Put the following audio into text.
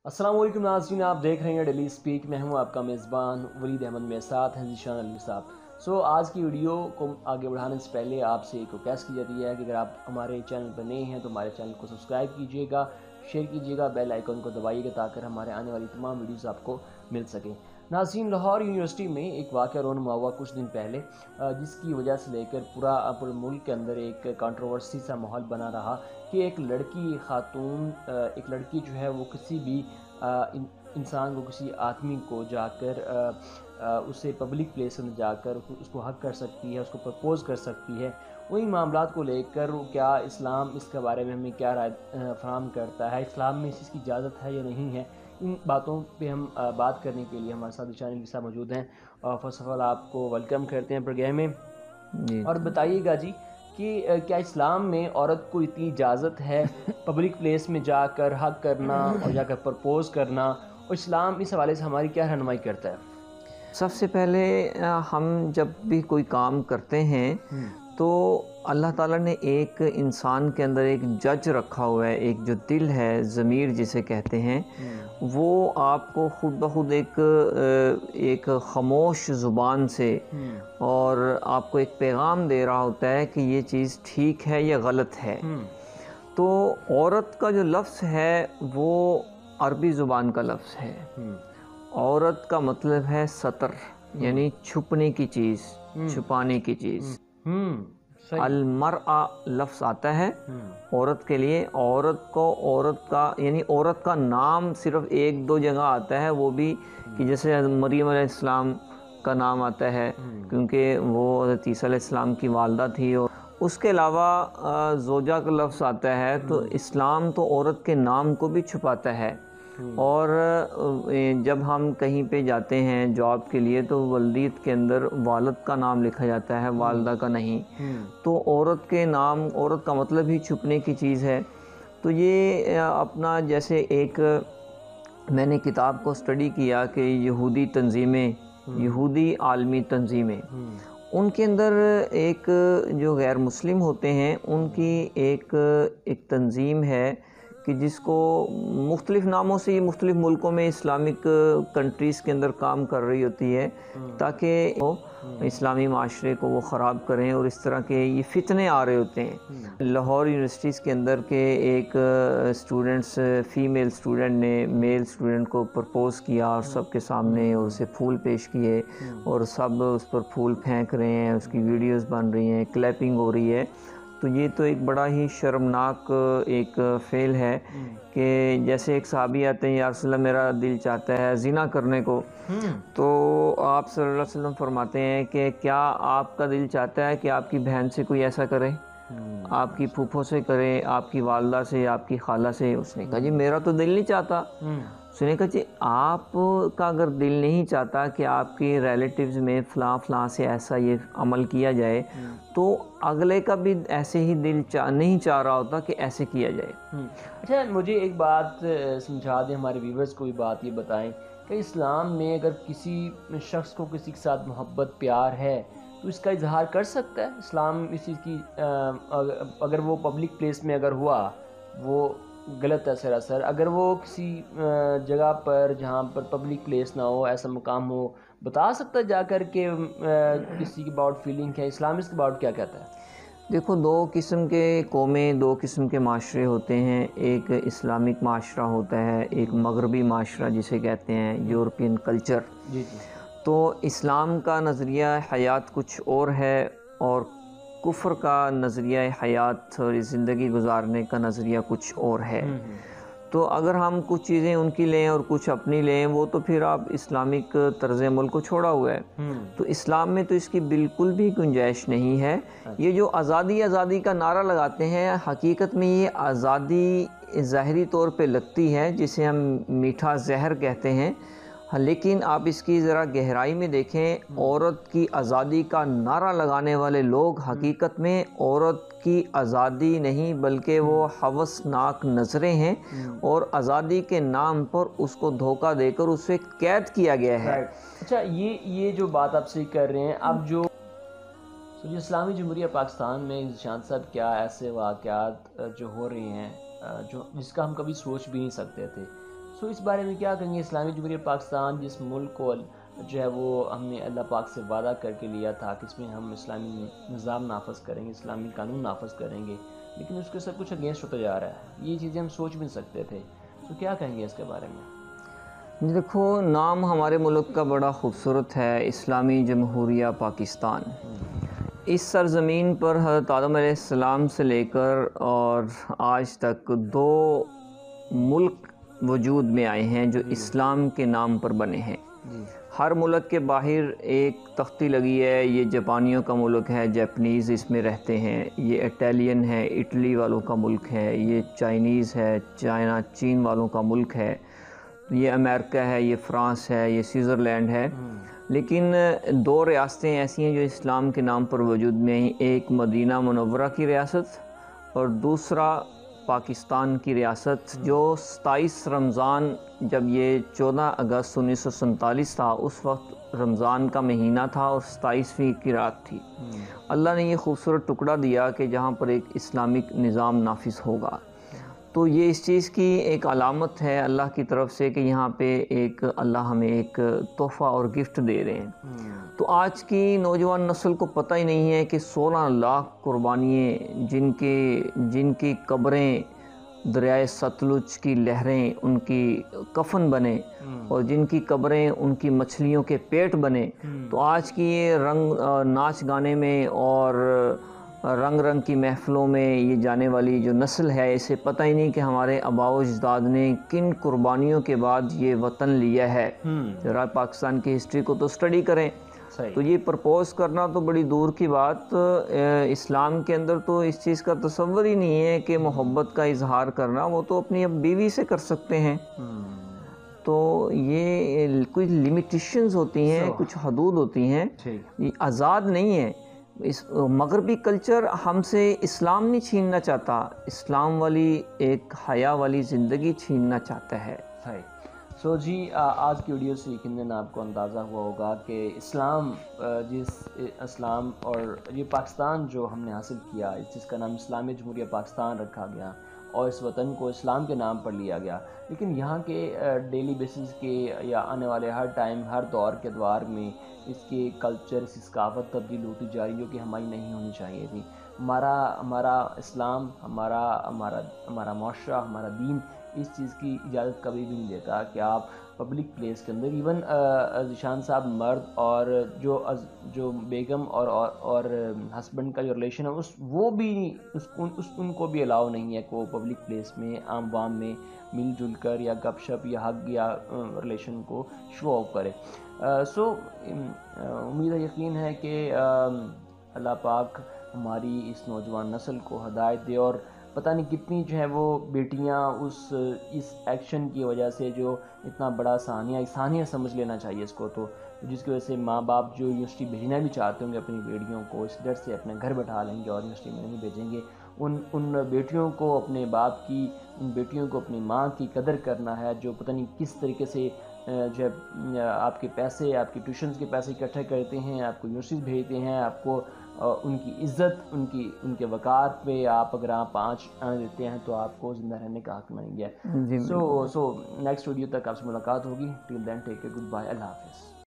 अस्सलाम वालेकुम नाज़रीन, आप देख रहे हैं डेली स्पीक। मैं हूं आपका मेज़बान वलीद अहमद, मेरे साथ हैं ज़ीशान अली साहब। आज की वीडियो को आगे बढ़ाने से पहले आपसे एक रिक्वेस्ट की जाती है कि अगर आप हमारे चैनल पर नए हैं तो हमारे चैनल को सब्सक्राइब कीजिएगा, शेयर कीजिएगा, बेल आइकन को दबाइएगा ताकि हमारे आने वाली तमाम वीडियोस आपको मिल सकें। नाज़रीन, लाहौर यूनिवर्सिटी में एक वाक़या रोनमा हुआ कुछ दिन पहले, जिसकी वजह से लेकर पूरे मुल्क के अंदर एक कंट्रोवर्सी सा माहौल बना रहा कि एक लड़की जो है वो किसी भी इंसान को, किसी आदमी को जाकर उसे पब्लिक प्लेस में जाकर उसको हक कर सकती है, उसको प्रपोज़ कर सकती है। वही मामलात को लेकर क्या इस्लाम इसके बारे में हमें क्या राय फराहम करता है, इस्लाम में इस चीज़ की इजाज़त है या नहीं है, इन बातों पे हम बात करने के लिए हमारे साथ ईशान अली साहब मौजूद हैं। और फर्स्ट ऑफ ऑल आपको वेलकम करते हैं प्रोग्राम में। जी। और बताइएगा जी कि क्या इस्लाम में औरत को इतनी इजाज़त है पब्लिक प्लेस में जाकर हक करना और जाकर प्रपोज़ करना, और इस्लाम इस हवाले से हमारी क्या रहनुमाई करता है? सबसे पहले हम जब भी कोई काम करते हैं तो अल्लाह ताला ने एक इंसान के अंदर एक जज रखा हुआ है, एक जो दिल है, ज़मीर जिसे कहते हैं, वो आपको खुद ब खुद एक ख़ामोश ज़ुबान से और आपको एक पैगाम दे रहा होता है कि ये चीज़ ठीक है या गलत है। तो औरत का जो लफ्ज़ है वो अरबी ज़ुबान का लफ्ज़ है। औरत का मतलब है सतर, यानी छुपने की चीज़, छुपाने की चीज़। अलमरआ लफ्ज़ आता है औरत के लिए। औरत का यानी औरत का नाम सिर्फ़ एक दो जगह आता है, वो भी कि जैसे मरियम अलैहिस्सलाम का नाम आता है क्योंकि वो हज़रत ईसा अलैहिस्सलाम की वालदा थी। और उसके अलावा ज़ोजा का लफ्ज़ आता है। तो इस्लाम तो औरत के नाम को भी छुपाता है। और जब हम कहीं पे जाते हैं जॉब के लिए तो वल्दीत के अंदर वालद का नाम लिखा जाता है, वालदा का नहीं। तो औरत के नाम, औरत का मतलब ही छुपने की चीज़ है। तो ये अपना जैसे एक मैंने किताब को स्टडी किया कि यहूदी तंजीमें, यहूदी आलमी तंजीमें, उनके अंदर एक जो गैर मुस्लिम होते हैं उनकी एक तंजीम है कि जिसको मुख्तलिफ़ नामों से ये मुख्तलिफ़ मुल्कों में इस्लामिक कंट्रीज़ के अंदर काम कर रही होती है ताकि वो इस्लामी माशरे को वो ख़राब करें। और इस तरह के ये फितने आ रहे होते हैं। लाहौर यूनिवर्सिटीज़ के अंदर के एक स्टूडेंट्स, फ़ीमेल स्टूडेंट ने मेल स्टूडेंट को प्रपोज़ किया और सबके सामने, और उसे फूल पेश किए और सब उस पर फूल फेंक रहे हैं, उसकी वीडियोज़ बन रही हैं, क्लैपिंग हो रही है। तो ये तो एक बड़ा ही शर्मनाक एक फ़ेल है कि जैसे एक सहाबी आते हैं, या रसूलल्लाह मेरा दिल चाहता है ज़िना करने को, तो आप सल्लल्लाहु अलैहि वसल्लम फरमाते हैं कि क्या आपका दिल चाहता है कि आपकी बहन से कोई ऐसा करे, आपकी फूफो से करे, आपकी वालदा से, आपकी खाला से? उसने कहा जी मेरा तो दिल नहीं चाहता। उसने कहा जी आपका अगर दिल नहीं चाहता कि आपके रिलेटिव्स में फ़लाँ से ऐसा ये अमल किया जाए, तो अगले का भी ऐसे ही दिल नहीं चाह रहा होता कि ऐसे किया जाए। अच्छा, मुझे एक बात समझा दें, हमारे व्यूवर्स को भी बात ये बताएं कि इस्लाम में अगर किसी शख्स को किसी के साथ मोहब्बत प्यार है तो इसका इजहार कर सकता है? इस्लाम इस चीज़ की अगर वो पब्लिक प्लेस में अगर हुआ, वो गलत है सरासर, अगर वो किसी जगह पर जहाँ पर पब्लिक प्लेस ना हो, ऐसा मुकाम हो, बता सकता है जाकर के किसी की अबाउट फीलिंग है? इस्लाम इसके अबाउट क्या कहता है? देखो, दो किस्म के कौमें, दो किस्म के माशरे होते हैं। एक इस्लामिक माशरा होता है, एक मगरबी माशरा जिसे कहते हैं यूरोपियन कल्चर। जी जी। तो इस्लाम का नज़रिया हयात कुछ और है और कुफ्र का नज़रिया हयात और ज़िंदगी गुजारने का नज़रिया कुछ और है। तो अगर हम कुछ चीज़ें उनकी लें और कुछ अपनी लें, वो तो फिर आप इस्लामिक तर्ज़ अमल को छोड़ा हुआ है। तो इस्लाम में तो इसकी बिल्कुल भी गुंजाइश नहीं है। ये जो आज़ादी का नारा लगाते हैं, हकीकत में ये आज़ादी ज़ाहरी तौर पे लगती है, जिसे हम मीठा जहर कहते हैं। लेकिन आप इसकी ज़रा गहराई में देखें, औरत की आज़ादी का नारा लगाने वाले लोग हकीकत में औरत की आज़ादी नहीं बल्कि वो हवसनाक नज़रें हैं, और आज़ादी के नाम पर उसको धोखा देकर उसे कैद किया गया है। अच्छा, ये जो बात आप सही कर रहे हैं। अब जो इस्लामी जमहूरिया पाकिस्तान में ज़ीशान साहब, क्या ऐसे वाक़यात जो हो रहे हैं जो जिसका हम कभी सोच भी नहीं सकते थे سو اس بارے میں کیا کہیں گے؟ اسلامی جمہوریہ پاکستان جس ملک کو جو ہے وہ ہم نے اللہ پاک سے وعدہ کر کے لیا تھا کہ اس میں ہم اسلامی نظام نافذ کریں گے، اسلامی قانون نافذ کریں گے، لیکن اس کے سب کچھ اگینسٹ ہوتا جا رہا ہے. یہ چیزیں ہم سوچ بھی نہیں سکتے تھے. تو کیا کہیں گے اس کے بارے میں؟ جی دیکھو، نام ہمارے ملک کا بڑا خوبصورت ہے، اسلامی جمہوریہ پاکستان. اس سرزمین پر حضرت آدم علیہ السلام سے لے کر اور آج تک 2 ملک وجود میں آئے ہیں جو اسلام کے نام پر بنے ہیں. ہر ملک کے باہر ایک تختی لگی ہے، یہ جاپانیوں کا ملک ہے، جاپنیز اس میں رہتے ہیں، یہ اٹیلین ہے، اٹلی والوں کا ملک ہے، یہ چائنیز ہے، چائنا چین والوں کا ملک ہے، یہ امریکہ ہے، یہ فرانس ہے، یہ سوئٹزرلینڈ ہے. لیکن 2 ریاستیں ایسی ہیں جو اسلام کے نام پر وجود میں ہیں، ایک مدینہ منورہ کی ریاست اور دوسرا پاکستان کی ریاست، جو 27 رمضان، جب یہ 14 اگست 1947 تھا، اس وقت رمضان کا مہینہ تھا اور 27ویں کی رات تھی. اللہ نے یہ خوبصورت ٹکڑا دیا کہ جہاں پر ایک اسلامک نظام نافذ ہوگا. تو یہ اس چیز کی ایک علامت ہے اللہ کی طرف سے کہ یہاں پہ ایک اللہ ہمیں ایک تحفہ اور گفٹ دے رہے ہیں. تو آج کی نوجوان نسل کو پتہ ہی نہیں ہے کہ 16 لاکھ قربانییں، جن کی قبریں دریائے ستلج کی لہریں ان کی کفن بنے اور جن کی قبریں ان کی مچھلیوں کے پیٹ بنے. تو آج کی یہ ناچ گانے میں اور رنگ رنگ کی محفلوں میں یہ جانے والی جو نسل ہے، اسے پتہ ہی نہیں کہ ہمارے آباء و اجداد نے کن قربانیوں کے بعد یہ وطن لیا ہے. ذرا پاکستان کی ہسٹری کو تو اسٹڈی کریں. تو یہ پرپوز کرنا تو بڑی دور کی بات، اسلام کے اندر تو اس چیز کا تصور ہی نہیں ہے کہ محبت کا اظہار کرنا وہ تو اپنی بیوی سے کر سکتے ہیں. تو یہ کچھ لمیٹیشنز ہوتی ہیں، کچھ حدود ہوتی ہیں، یہ آزاد نہیں ہے. اس مغربی کلچر ہم سے اسلام نہیں چھیننا چاہتا، اسلام والی ایک حیا والی زندگی چھیننا چاہتا ہے. سو جی، آج کی ویڈیو سے یقیناً آپ کو اندازہ ہوا ہوگا کہ اسلام اور یہ پاکستان جو ہم نے حاصل کیا، جس کا نام اسلامی جمہوریہ پاکستان رکھا گیا اور اس وطن کو اسلام کے نام پر لیا گیا، لیکن یہاں کے ڈیلی بیسز کے یا آنے والے ہر ٹائم، ہر دور کے ادوار میں اس کے کلچر، اس کی ثقافت تبدیل ہوتی جا رہی ہے، جو کہ ہماری نہیں ہونی چاہیے تھی. ہمارا اسلام، ہمارا معاشرہ، ہمارا دین اس چیز کی اجازت کبھی بھی نہیں دیتا کہ آپ پبلک پلیس کے اندر، ایون ذیشان صاحب، مرد اور جو بیگم اور ہسبینڈ کا جو ریلیشن ہے، وہ بھی ان کو بھی الاؤ نہیں ہے کہ وہ پبلک پلیس میں، عام وام میں مل جل کر یا گپ شپ یا حق یا ریلیشن کو شو آف کرے. سو امید ہے، یقین ہے کہ اللہ پاک ہماری اس نوجوان نسل کو ہدایت دے، اور پتہ نہیں کتنی جو ہے وہ بیٹیاں اس ایکشن کی وجہ سے جو اتنا بڑا سانیہ سمجھ لینا چاہیے اس کو، تو جس کی وجہ سے ماں باپ جو یونیورسٹی بھیجنا بھی چاہتے ہوں گے اپنی بیٹیوں کو، اس ڈر سے اپنے گھر بٹھا لیں گے اور یونیورسٹی میں نہیں بھیجیں گے. ان بیٹیوں کو اپنے باپ کی، ان بیٹیوں کو اپنی ماں کی قدر کرنا ہے، جو پتہ نہیں کس طریقے سے جو ہے آپ کے پیسے، آپ کی ٹیوشنز کے پیسے اکٹھے کرتے ہیں، آپ کو یونیورسٹیز بھیجتے ہیں، آپ کو ان کی عزت، ان کے وقار پہ آپ اگر آپ آنچ آنے دیتے ہیں تو آپ کو زندہ رہنے کا حق نہیں ہے. سو نیکسٹ ویڈیو تک آپ سے ملاقات ہوگی. ٹل دین ٹیک کیئر، گڈ بائے، اللہ حافظ.